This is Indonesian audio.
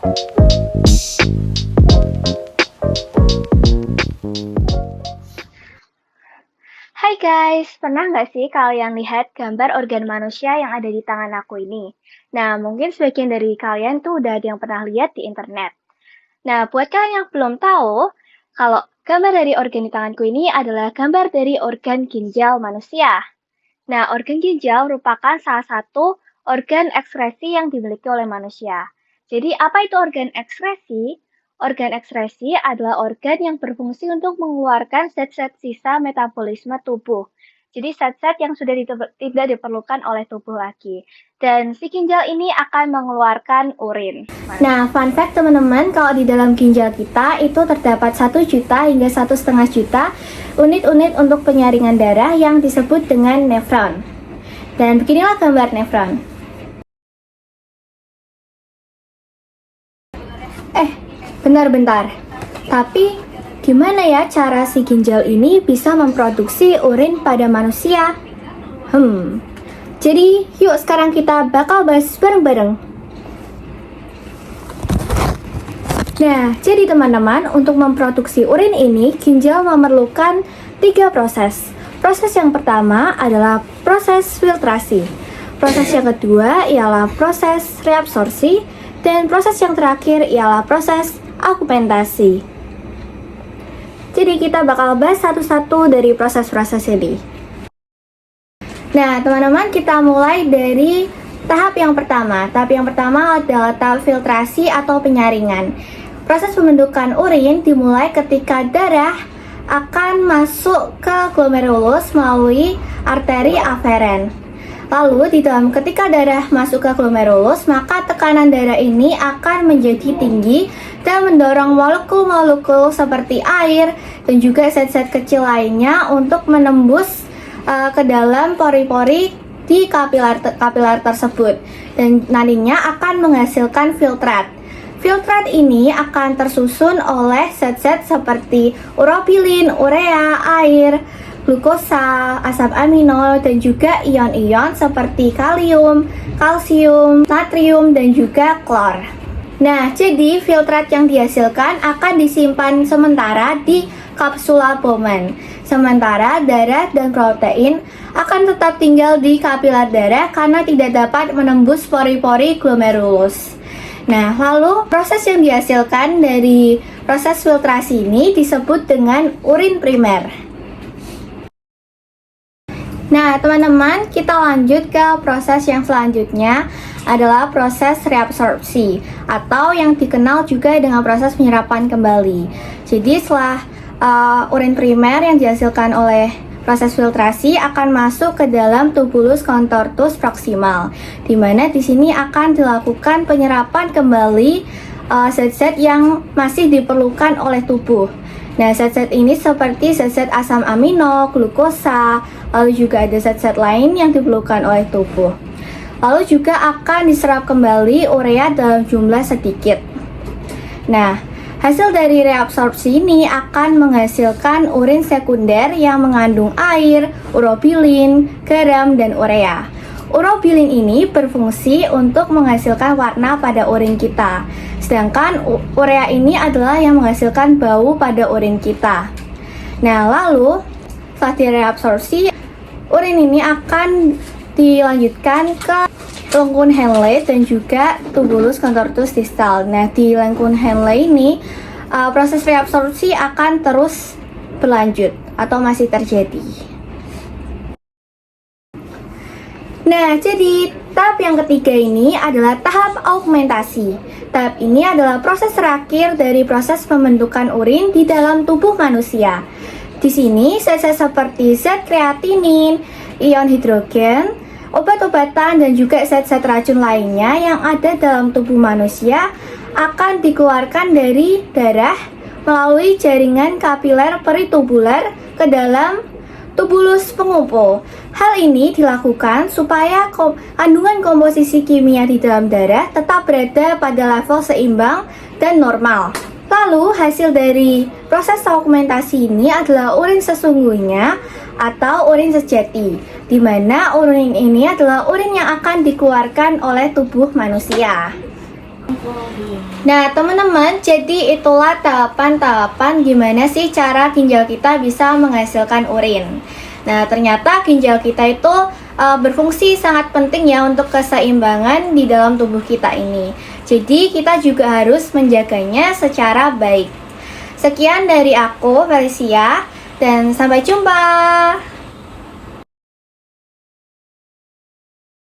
Hai guys, pernah nggak sih kalian lihat gambar organ manusia yang ada di tangan aku ini? Nah, mungkin sebagian dari kalian tuh udah ada yang pernah lihat di internet. Nah, buat kalian yang belum tahu, kalau gambar dari organ di tanganku ini adalah gambar dari organ ginjal manusia. Nah, organ ginjal merupakan salah satu organ ekskresi yang dimiliki oleh manusia. Jadi, apa itu organ ekskresi? Organ ekskresi adalah organ yang berfungsi untuk mengeluarkan zat-zat sisa metabolisme tubuh. Jadi, zat-zat yang sudah tidak diperlukan oleh tubuh lagi. Dan si ginjal ini akan mengeluarkan urin. Nah, fun fact teman-teman, kalau di dalam ginjal kita itu terdapat 1 juta hingga 1,5 juta unit-unit untuk penyaringan darah yang disebut dengan nefron. Dan beginilah gambar nefron. Bentar-bentar. Tapi, gimana ya cara si ginjal ini bisa memproduksi urin pada manusia? Jadi yuk sekarang kita bakal bahas bareng-bareng. Nah, jadi teman-teman, untuk memproduksi urin ini, ginjal memerlukan 3 proses. Proses yang pertama adalah proses filtrasi. Proses yang kedua ialah proses reabsorpsi. Dan proses yang terakhir ialah proses augmentasi. Jadi kita bakal bahas satu-satu dari proses-proses ini. Nah, teman-teman, kita mulai dari tahap yang pertama. Tahap yang pertama adalah tahap filtrasi atau penyaringan. Proses pembentukan urin dimulai ketika darah akan masuk ke glomerulus melalui arteri aferen. Lalu, ketika darah masuk ke glomerulus, maka tekanan darah ini akan menjadi tinggi dan mendorong molekul-molekul seperti air dan juga zat-zat kecil lainnya untuk menembus ke dalam pori-pori di kapiler tersebut, dan nantinya akan menghasilkan filtrat. Filtrat ini akan tersusun oleh zat-zat seperti urobilin, urea, air, glukosa, asam amino, dan juga ion-ion seperti kalium, kalsium, natrium, dan juga klor. Nah, jadi filtrat yang dihasilkan akan disimpan sementara di kapsula Bowman. Sementara darah dan protein akan tetap tinggal di kapiler darah karena tidak dapat menembus pori-pori glomerulus. Nah, lalu proses yang dihasilkan dari proses filtrasi ini disebut dengan urin primer. Nah, teman-teman, kita lanjut ke proses yang selanjutnya adalah proses reabsorpsi atau yang dikenal juga dengan proses penyerapan kembali. Jadi, setelah urin primer yang dihasilkan oleh proses filtrasi akan masuk ke dalam tubulus contortus proximal, di mana di sini akan dilakukan penyerapan kembali zat-zat yang masih diperlukan oleh tubuh. Nah, zat-zat ini seperti zat-zat asam amino, glukosa, lalu juga ada zat-zat lain yang diperlukan oleh tubuh. Lalu juga akan diserap kembali urea dalam jumlah sedikit. Nah, hasil dari reabsorpsi ini akan menghasilkan urin sekunder yang mengandung air, urobilin, garam, dan urea. Urobilin ini berfungsi untuk menghasilkan warna pada urin kita, sedangkan urea ini adalah yang menghasilkan bau pada urin kita. Nah, lalu setelah direabsorpsi, urin ini akan dilanjutkan ke lengkun Henle dan juga tubulus contortus distal. Nah, di lengkun Henle ini proses reabsorpsi akan terus berlanjut atau masih terjadi. Nah, jadi tahap yang ketiga ini adalah tahap augmentasi. Tahap ini adalah proses terakhir dari proses pembentukan urin di dalam tubuh manusia. Di sini, zat-zat seperti zat kreatinin, ion hidrogen, obat-obatan, dan juga zat-zat racun lainnya yang ada dalam tubuh manusia akan dikeluarkan dari darah melalui jaringan kapiler peritubular ke dalam tubulus pengumpul. Hal ini dilakukan supaya kandungan komposisi kimia di dalam darah tetap berada pada level seimbang dan normal. Lalu hasil dari proses augmentasi ini adalah urin sesungguhnya atau urin sejati, di mana urin ini adalah urin yang akan dikeluarkan oleh tubuh manusia. Nah, teman-teman, jadi itulah tahapan-tahapan gimana sih cara ginjal kita bisa menghasilkan urin. Nah, ternyata ginjal kita itu berfungsi sangat penting ya untuk keseimbangan di dalam tubuh kita ini. Jadi, kita juga harus menjaganya secara baik. Sekian dari aku, Felicia, dan sampai jumpa.